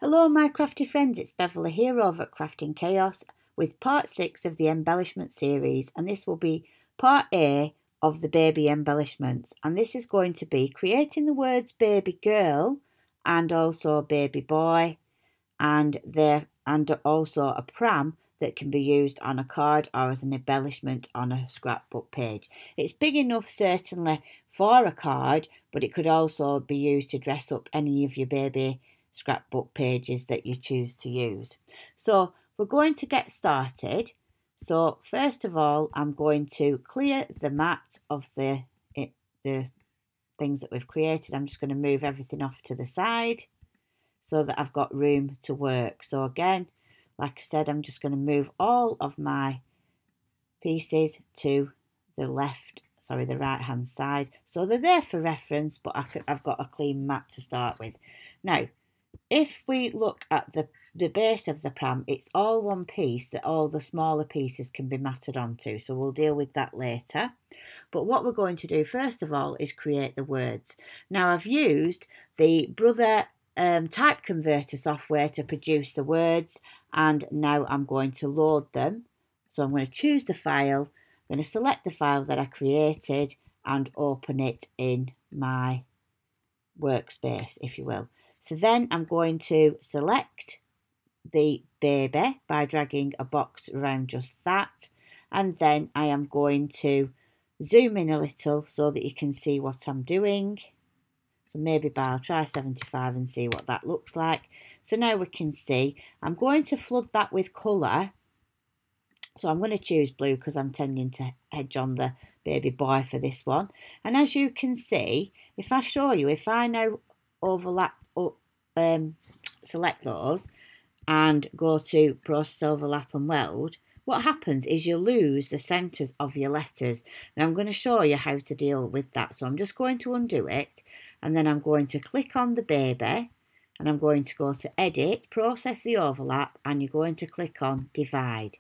Hello my crafty friends, it's Beverly here over at Crafting Chaos with part 6 of the embellishment series, and this will be part A of the baby embellishments, and this is going to be creating the words baby girl and also baby boy and also a pram that can be used on a card or as an embellishment on a scrapbook page. It's big enough certainly for a card, but it could also be used to dress up any of your baby scrapbook pages that you choose to use. So we're going to get started. So first of all, I'm going to clear the mat of the things that we've created. I'm just going to move everything off to the side so that I've got room to work. So again, like I said, I'm just going to move all of my pieces to the right hand side. So they're there for reference, but I've got a clean mat to start with. Now, if we look at the base of the pram, it's all one piece that all the smaller pieces can be matted onto. So we'll deal with that later. But what we're going to do first of all is create the words. Now I've used the Brother type converter software to produce the words, and now I'm going to load them. So I'm going to choose the file, I'm going to select the file that I created and open it in my workspace, if you will. So then I'm going to select the baby by dragging a box around just that, and then I am going to zoom in a little so that you can see what I'm doing. So maybe I'll try 75 and see what that looks like. So now we can see I'm going to flood that with colour. So I'm going to choose blue because I'm tending to hedge on the baby boy for this one. And as you can see, if I show you, if I now select those and go to process, overlap and weld, what happens is you lose the centres of your letters. Now I'm going to show you how to deal with that. So I'm just going to undo it, and then I'm going to click on the baby, and I'm going to go to edit, process the overlap, and you're going to click on divide.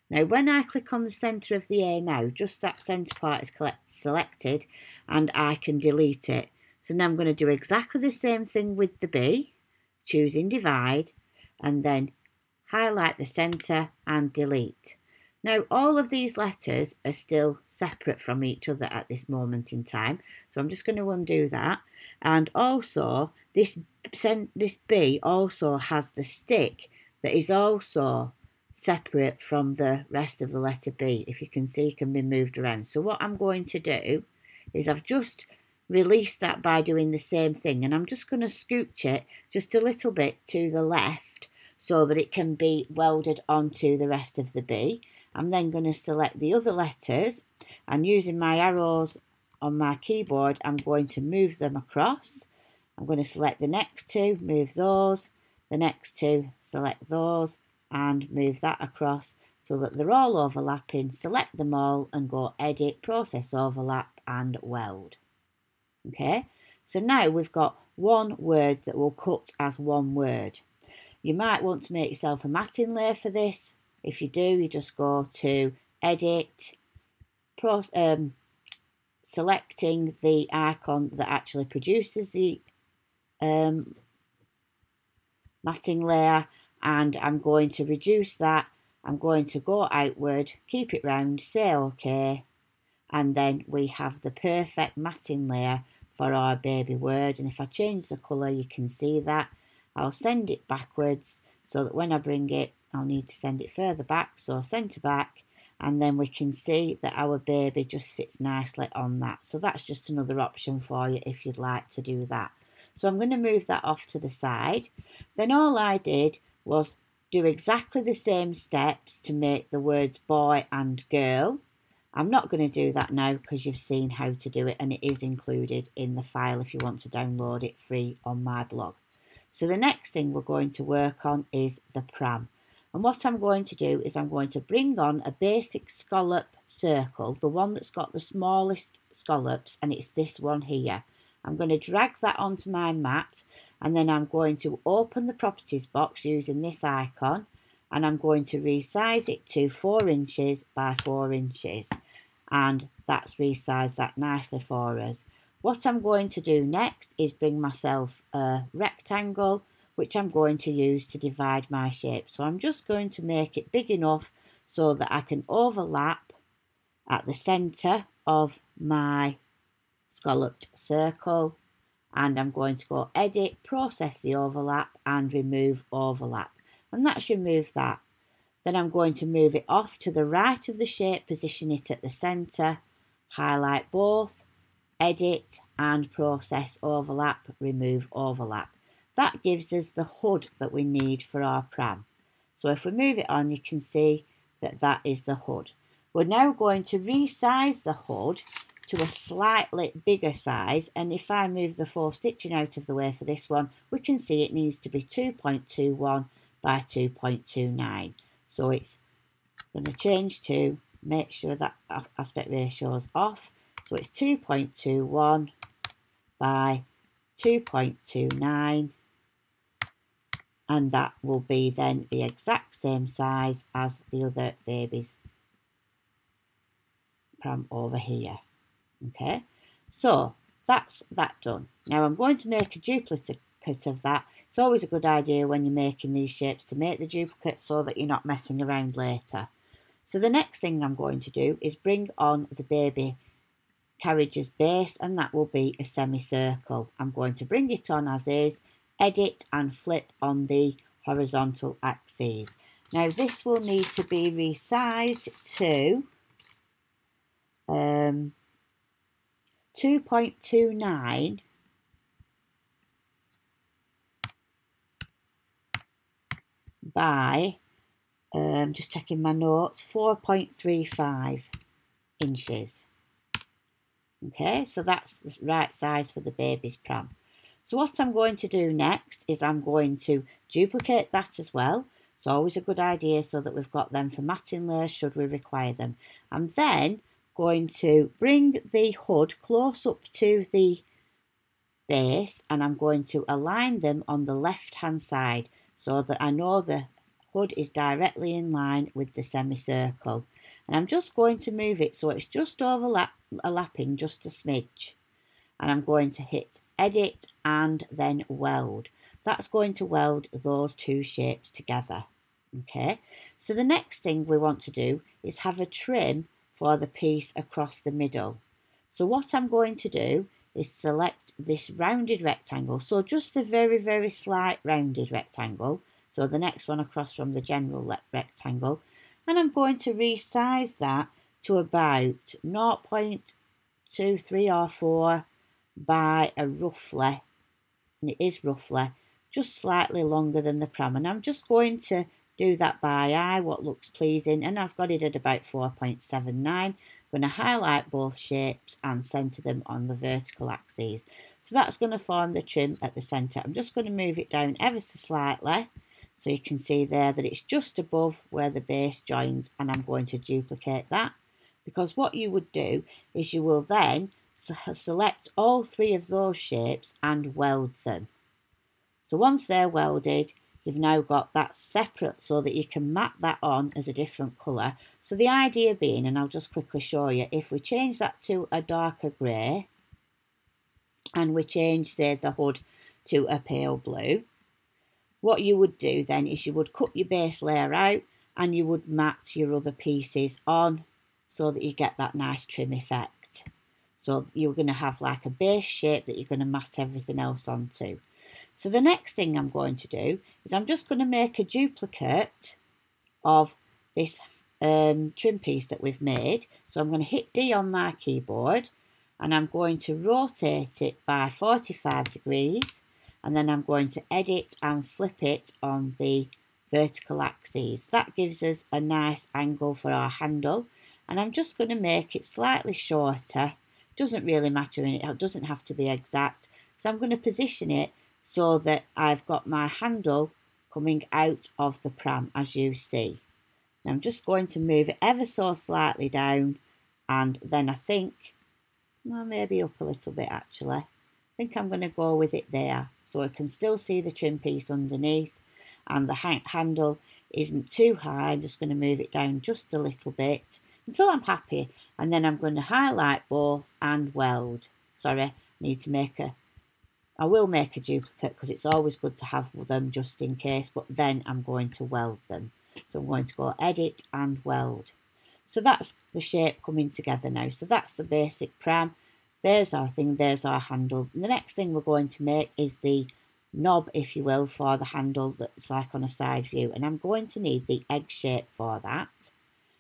Now when I click on the centre of the A now, just that centre part is selected and I can delete it. So now I'm going to do exactly the same thing with the B, choosing divide, and then highlight the centre and delete. Now all of these letters are still separate from each other at this moment in time, so I'm just going to undo that. And also this B also has the stick that is also separate from the rest of the letter B. If you can see, it can be moved around. So what I'm going to do is I've just released that by doing the same thing, and I'm just going to scooch it just a little bit to the left so that it can be welded onto the rest of the B. I'm then going to select the other letters, and using my arrows on my keyboard, I'm going to move them across. I'm going to select the next two, move those, the next two, select those, and move that across so that they're all overlapping. Select them all and go edit, process, overlap and weld. Okay, so now we've got one word that will cut as one word. You might want to make yourself a matting layer for this. If you do, you just go to edit, selecting the icon that actually produces the matting layer, and I'm going to reduce that. I'm going to go outward, keep it round, say OK, and then we have the perfect matting layer for our baby word. And if I change the colour, you can see that. I'll send it backwards so that when I bring it, I'll need to send it further back, so centre back, and then we can see that our baby just fits nicely on that. So that's just another option for you if you'd like to do that. So I'm going to move that off to the side. Then all I did was do exactly the same steps to make the words boy and girl. I'm not going to do that now because you've seen how to do it, and it is included in the file if you want to download it free on my blog. So the next thing we're going to work on is the pram. And what I'm going to do is I'm going to bring on a basic scallop circle, the one that's got the smallest scallops, and it's this one here. I'm going to drag that onto my mat, and then I'm going to open the properties box using this icon, and I'm going to resize it to 4 inches by 4 inches, and that's resized that nicely for us. What I'm going to do next is bring myself a rectangle which I'm going to use to divide my shape. So I'm just going to make it big enough so that I can overlap at the centre of my scalloped circle, and I'm going to go edit, process the overlap and remove overlap, and that's removed that. Then I'm going to move it off to the right of the shape, position it at the centre, highlight both, edit and process overlap, remove overlap. That gives us the hood that we need for our pram. So if we move it on, you can see that that is the hood. We're now going to resize the hood to a slightly bigger size, and if I move the 4 stitching out of the way for this one, we can see it needs to be 2.21 by 2.29. So it's going to change to, make sure that aspect ratio is off. So it's 2.21 by 2.29, and that will be then the exact same size as the other baby's pram over here. Okay, so that's that done. Now I'm going to make a duplicate of that. It's always a good idea when you're making these shapes to make the duplicate so that you're not messing around later. So the next thing I'm going to do is bring on the baby carriage's base, and that will be a semicircle. I'm going to bring it on as is, edit and flip on the horizontal axes. Now this will need to be resized to 2.29 by, just checking my notes, 4.35 inches. Okay, so that's the right size for the baby's pram. So what I'm going to do next is I'm going to duplicate that as well. It's always a good idea so that we've got them for matting layers should we require them. I'm then going to bring the hood close up to the base, and I'm going to align them on the left hand side so that I know the hood is directly in line with the semicircle. And I'm just going to move it so it's just overlapping just a smidge. And I'm going to hit edit and then weld. That's going to weld those two shapes together. Okay, so the next thing we want to do is have a trim for the piece across the middle. So what I'm going to do is select this rounded rectangle. So just a very, very slight rounded rectangle. So the next one across from the general rectangle. And I'm going to resize that to about 0.23 or 4 by a roughly, and it is roughly, just slightly longer than the pram. And I'm just going to do that by eye, what looks pleasing, and I've got it at about 4.79. I'm going to highlight both shapes and centre them on the vertical axes. So that's going to form the trim at the centre. I'm just going to move it down ever so slightly, so you can see there that it's just above where the base joins, and I'm going to duplicate that, because what you would do is you will then select all 3 of those shapes and weld them. So once they're welded, you've now got that separate so that you can map that on as a different colour. So the idea being, and I'll just quickly show you, if we change that to a darker grey and we change, say, the hood to a pale blue, what you would do then is you would cut your base layer out and you would mat your other pieces on so that you get that nice trim effect. So you're going to have like a base shape that you're going to mat everything else onto. So the next thing I'm going to do is I'm just going to make a duplicate of this trim piece that we've made. So I'm going to hit D on my keyboard and I'm going to rotate it by 45 degrees, and then I'm going to edit and flip it on the vertical axes. That gives us a nice angle for our handle, and I'm just going to make it slightly shorter. Doesn't really matter, and it doesn't have to be exact. So I'm going to position it so that I've got my handle coming out of the pram, as you see. Now I'm just going to move it ever so slightly down, and then I think, well, maybe up a little bit actually. I think I'm going to go with it there so I can still see the trim piece underneath, and the handle isn't too high. I'm just going to move it down just a little bit until I'm happy, and then I'm going to highlight both and weld. Sorry, I need to make a I will make a duplicate because it's always good to have them just in case, but then I'm going to weld them. So I'm going to go edit and weld. So that's the shape coming together now. So that's the basic pram. There's our thing, there's our handle. And the next thing we're going to make is the knob, if you will, for the handles that's like on a side view. And I'm going to need the egg shape for that.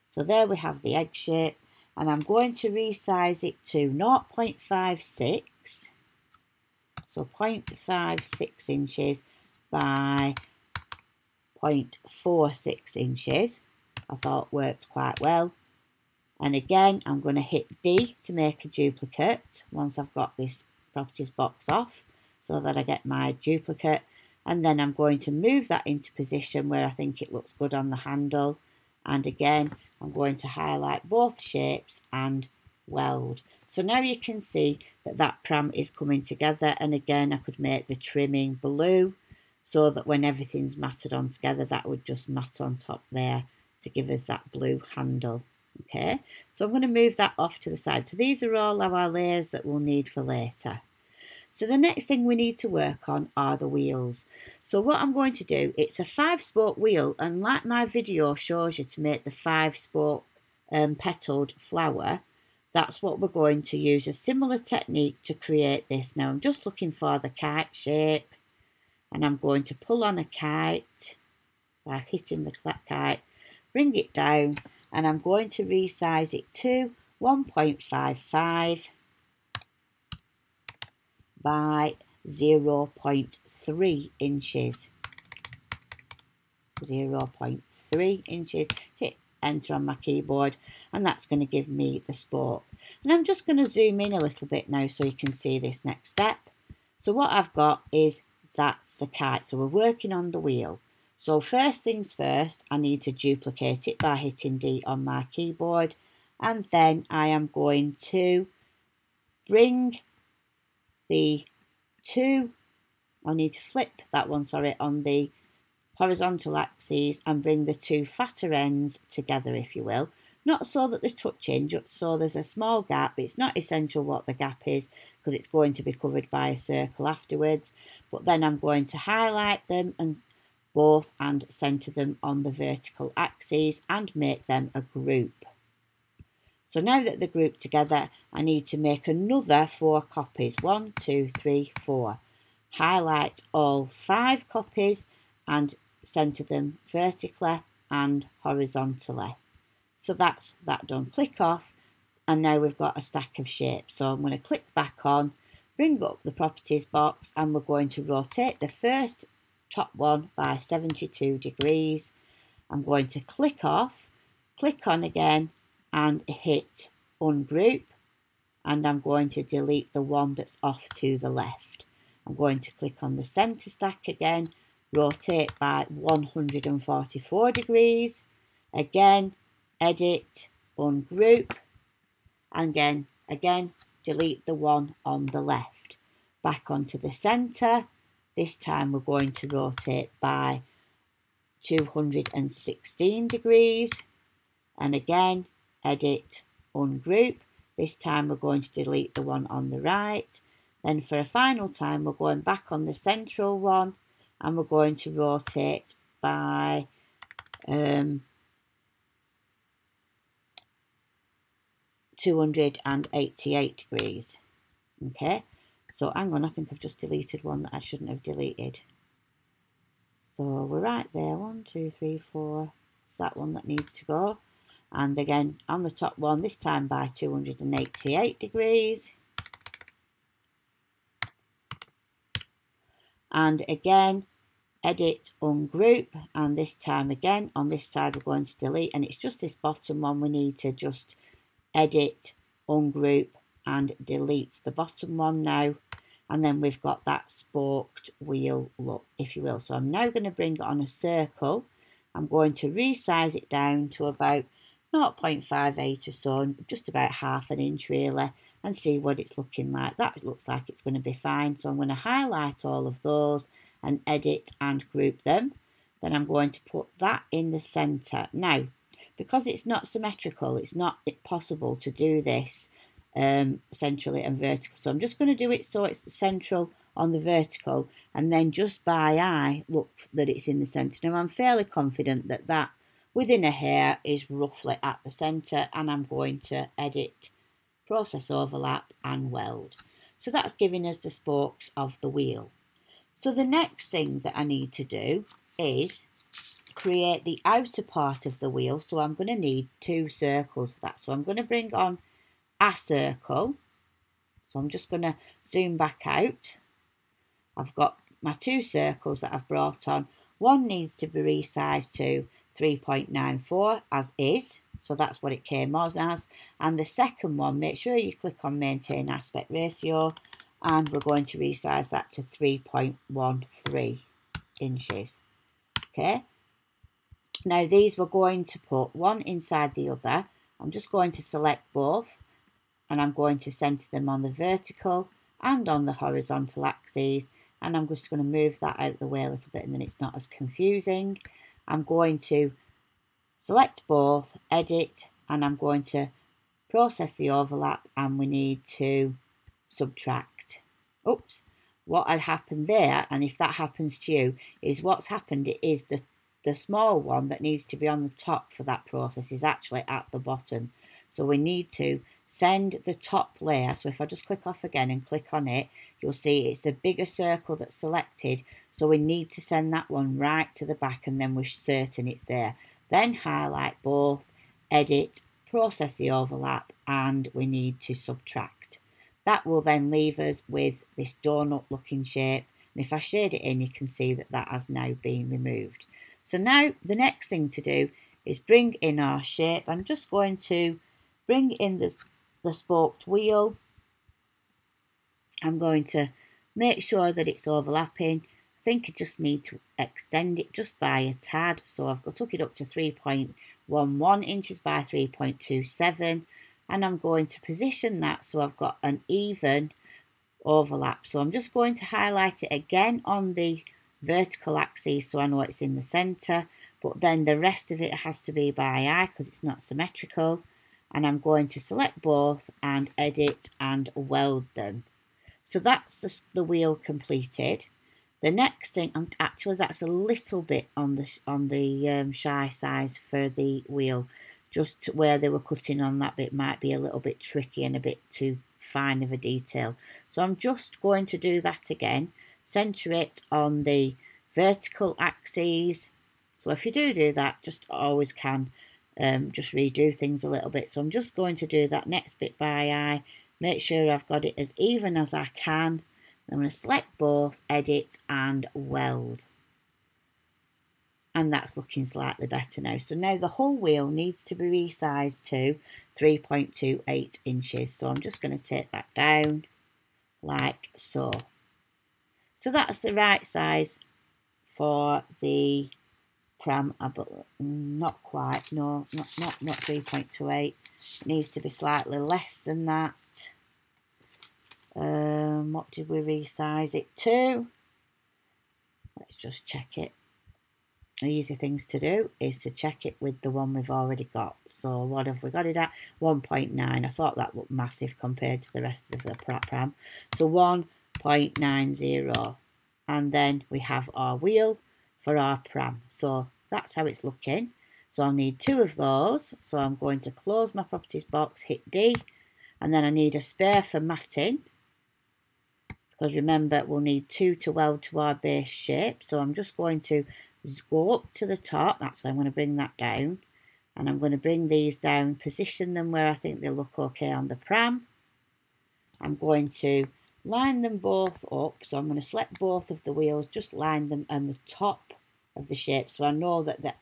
So there we have the egg shape. And I'm going to resize it to 0.56. So 0.56 inches by 0.46 inches. I thought worked quite well. And again, I'm going to hit D to make a duplicate once I've got this properties box off so that I get my duplicate. And then I'm going to move that into position where I think it looks good on the handle. And again, I'm going to highlight both shapes and weld. So now you can see that that pram is coming together. And again, I could make the trimming blue so that when everything's matted on together, that would just mat on top there to give us that blue handle. Okay, so I'm going to move that off to the side. So these are all our layers that we'll need for later. So the next thing we need to work on are the wheels. So what I'm going to do, it's a 5-spoke wheel, and like my video shows you to make the 5-spoke petaled flower, that's what we're going to use, a similar technique to create this. Now I'm just looking for the kite shape, and I'm going to pull on a kite by hitting the kite, bring it down, and I'm going to resize it to 1.55 by 0.3 inches. 0.3 inches. Hit enter on my keyboard, and that's going to give me the spoke. And I'm just going to zoom in a little bit now so you can see this next step. So what I've got is that's the kite. So we're working on the wheel. So first things first, I need to duplicate it by hitting D on my keyboard, and then I am going to bring the two, I need to flip that one, sorry, on the horizontal axes and bring the two fatter ends together, if you will. Not so that they're touching, just so there's a small gap. It's not essential what the gap is because it's going to be covered by a circle afterwards. But then I'm going to highlight them and both and centre them on the vertical axes and make them a group. So now that they're grouped together, I need to make another 4 copies. 1, 2, 3, 4. Highlight all 5 copies and centre them vertically and horizontally. So that's that done. Click off, and now we've got a stack of shapes. So I'm going to click back on, bring up the properties box, and we're going to rotate the first top one by 72 degrees. I'm going to click off, click on again, and hit ungroup, and I'm going to delete the one that's off to the left. I'm going to click on the center stack again, rotate by 144 degrees, again edit, ungroup, and again delete the one on the left. Back onto the center. This time we're going to rotate by 216 degrees, and again edit, ungroup. This time we're going to delete the one on the right. Then for a final time we're going back on the central one, and we're going to rotate by 288 degrees. Okay, so hang on, I think I've just deleted one that I shouldn't have deleted. So we're right there, 1, 2, 3, 4. It's that one that needs to go. And again on the top one, this time by 288 degrees. And again edit, ungroup, and this time again on this side we're going to delete, and it's just this bottom one we need to just edit, ungroup, and delete the bottom one now. And then we've got that spoked wheel look, if you will. So I'm now going to bring it on a circle. I'm going to resize it down to about 0.58 or so, just about ½ an inch really, and see what it's looking like. That looks like it's going to be fine. So I'm going to highlight all of those and edit and group them. Then I'm going to put that in the center. Now, because it's not symmetrical, it's not possible to do this centrally and vertical. So I'm just going to do it so it's central on the vertical, and then just by eye look that it's in the centre. Now I'm fairly confident that that within a hair is roughly at the centre, and I'm going to edit, process overlap and weld. So that's giving us the spokes of the wheel. So the next thing that I need to do is create the outer part of the wheel. So I'm going to need 2 circles for that. So I'm going to bring on a circle. So I'm just going to zoom back out. I've got my 2 circles that I've brought on. One needs to be resized to 3.94 as is. So that's what it came as. And the second one, make sure you click on maintain aspect ratio, and we're going to resize that to 3.13 inches. Okay. Now these we're going to put one inside the other. I'm just going to select both, and I'm going to centre them on the vertical and on the horizontal axes, and I'm just going to move that out the way a little bit, and then it's not as confusing. I'm going to select both, edit, and I'm going to process the overlap, and we need to subtract. Oops, what had happened there, and if that happens to you, is what's happened is the small one that needs to be on the top for that process is actually at the bottom. So we need to send the top layer. So if I just click off again and click on it, you'll see it's the bigger circle that's selected. So we need to send that one right to the back, and then we're certain it's there. Then highlight both, edit, process the overlap, and we need to subtract. That will then leave us with this donut looking shape. And if I shade it in, you can see that that has now been removed. So now the next thing to do is bring in our shape. I'm just going to bring in the spoked wheel. I'm going to make sure that it's overlapping. I think I just need to extend it just by a tad. So I've took it up to 3.11 inches by 3.27. And I'm going to position that so I've got an even overlap. So I'm just going to highlight it again on the vertical axis so I know it's in the centre, but then the rest of it has to be by eye because it's not symmetrical. And I'm going to select both and edit and weld them. So that's the wheel completed. The next thing, actually that's a little bit on the shy size for the wheel. Just where they were cutting on that bit might be a little bit tricky and a bit too fine of a detail. So I'm just going to do that again. Centre it on the vertical axes. So if you do that, just always can just redo things a little bit. So I'm just going to do that next bit by eye. Make sure I've got it as even as I can. I'm going to select both, edit and weld. And that's looking slightly better now. So now the whole wheel needs to be resized to 3.28 inches. So I'm just going to take that down like so. So that's the right size for the Pram, but not quite, no, not 3.28. It needs to be slightly less than that. What did we resize it to? Let's just check it. The easy things to do is to check it with the one we've already got. So what have we got it at? 1.9. I thought that looked massive compared to the rest of the Pram. So 1.90. And then we have our wheel for our Pram. So that's how it's looking. So I'll need 2 of those. So I'm going to close my properties box, hit D. And then I need a spare for matting. Because remember, we'll need 2 to weld to our base shape. So I'm just going to go up to the top. Actually, I'm going to bring that down. And I'm going to bring these down, position them where I think they look okay on the Pram. I'm going to line them both up. So I'm going to select both of the wheels, just line them on the top of the shape. So I know that they're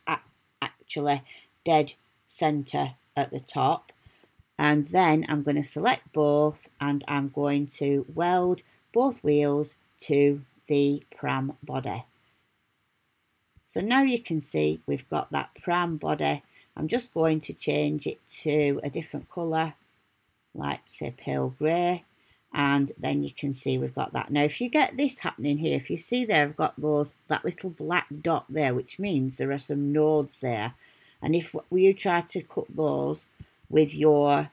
actually dead centre at the top. And then I'm going to select both and I'm going to weld both wheels to the Pram body. So now you can see we've got that Pram body. I'm just going to change it to a different colour, like say pale grey, and then you can see we've got that. Now if you get this happening here, if you see there I've got that little black dot there, which means there are some nodes there, and if you try to cut those with your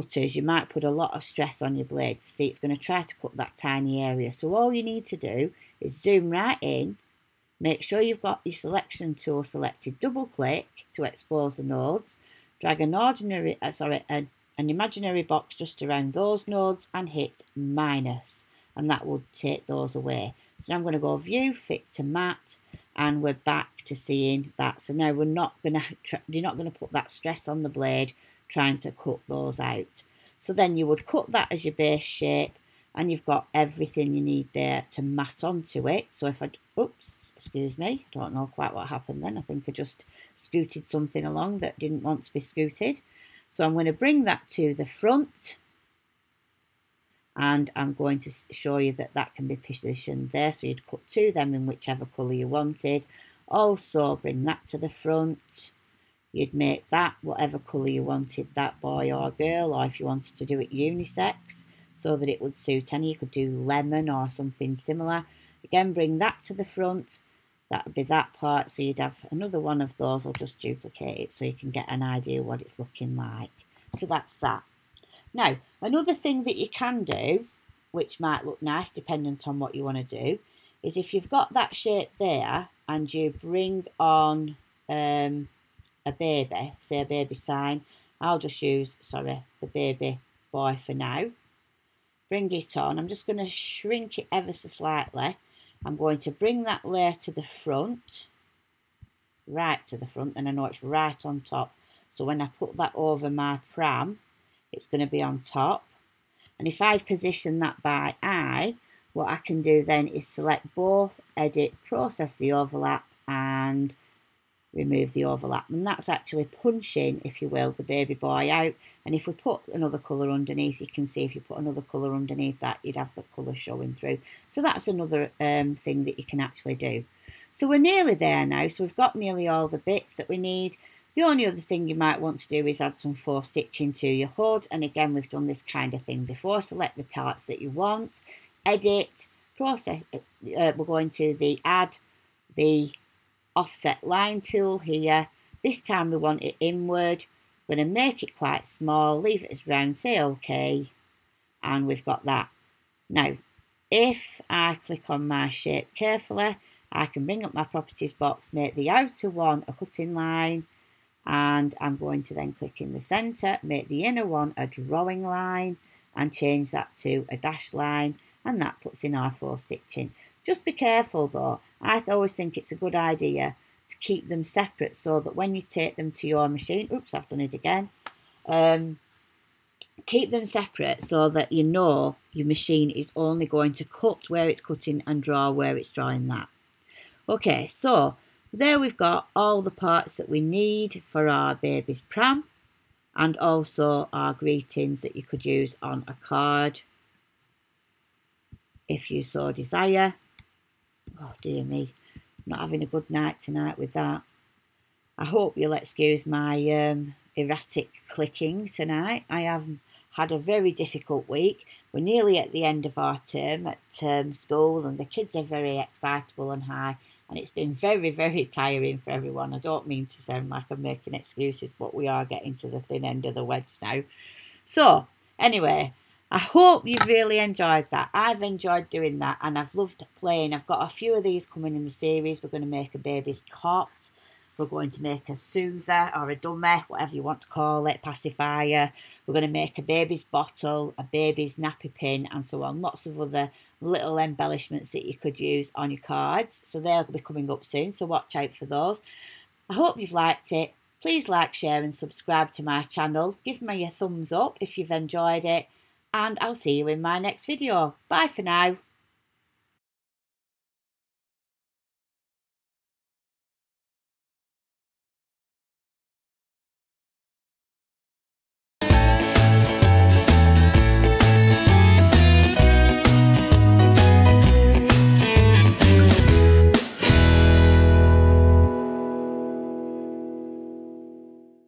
cutters, you might put a lot of stress on your blade. See, it's going to try to cut that tiny area. So all you need to do is zoom right in, make sure you've got your selection tool selected, double click to expose the nodes, drag an imaginary box just around those nodes and hit minus, and that will take those away. So now I'm going to go view, fit to matte, and we're back to seeing that. So now you're not going to put that stress on the blade trying to cut those out. So then you would cut that as your base shape, and you've got everything you need there to mat onto it. So if oops, excuse me, I don't know quite what happened then. I think I just scooted something along that didn't want to be scooted. So I'm going to bring that to the front, and I'm going to show you that that can be positioned there. So you'd cut two of them in whichever colour you wanted. Also bring that to the front. You'd make that whatever colour you wanted, that boy or girl, or if you wanted to do it unisex so that it would suit any, you could do lemon or something similar. Again, bring that to the front. That would be that part. So you'd have another one of those. I'll just duplicate it so you can get an idea what it's looking like. So that's that. Now, another thing that you can do, which might look nice depending on what you want to do, is if you've got that shape there and you bring on a baby, say a baby sign, I'll just use, sorry, the baby boy for now. Bring it on. I'm just going to shrink it ever so slightly. I'm going to bring that layer to the front, right to the front, and I know it's right on top. So when I put that over my pram, it's going to be on top. And if I position that by eye, what I can do then is select both, edit, process the overlap, and remove the overlap. And that's actually punching, if you will, the baby boy out. And if we put another colour underneath, you can see if you put another colour underneath that, you'd have the colour showing through. So that's another thing that you can actually do. So we're nearly there now. So we've got nearly all the bits that we need. The only other thing you might want to do is add some faux stitching to your hood. And again, we've done this kind of thing before. Select the parts that you want, edit, process. We're going to add the offset line tool here. This time we want it inward. We're going to make it quite small, leave it as round, say OK, and we've got that. Now, if I click on my shape carefully, I can bring up my properties box, make the outer one a cutting line, and I'm going to then click in the centre, make the inner one a drawing line, and change that to a dash line, and that puts in our faux stitching. Just be careful though. I always think it's a good idea to keep them separate so that when you take them to your machine, oops, I've done it again. Keep them separate so that you know your machine is only going to cut where it's cutting and draw where it's drawing that. Okay, so there we've got all the parts that we need for our baby's pram, and also our greetings that you could use on a card if you so desire. Oh dear me, I'm not having a good night tonight with that. I hope you'll excuse my erratic clicking tonight. I have had a very difficult week. We're nearly at the end of our term at school, and the kids are very excitable and high, and it's been very, very tiring for everyone. I don't mean to sound like I'm making excuses, but we are getting to the thin end of the wedge now. So anyway, I hope you've really enjoyed that. I've enjoyed doing that, and I've loved playing. I've got a few of these coming in the series. We're going to make a baby's cot. We're going to make a soother or a dummy, whatever you want to call it, pacifier. We're going to make a baby's bottle, a baby's nappy pin, and so on. Lots of other little embellishments that you could use on your cards. So they'll be coming up soon, so watch out for those. I hope you've liked it. Please like, share and subscribe to my channel. Give me a thumbs up if you've enjoyed it. And I'll see you in my next video. Bye for now.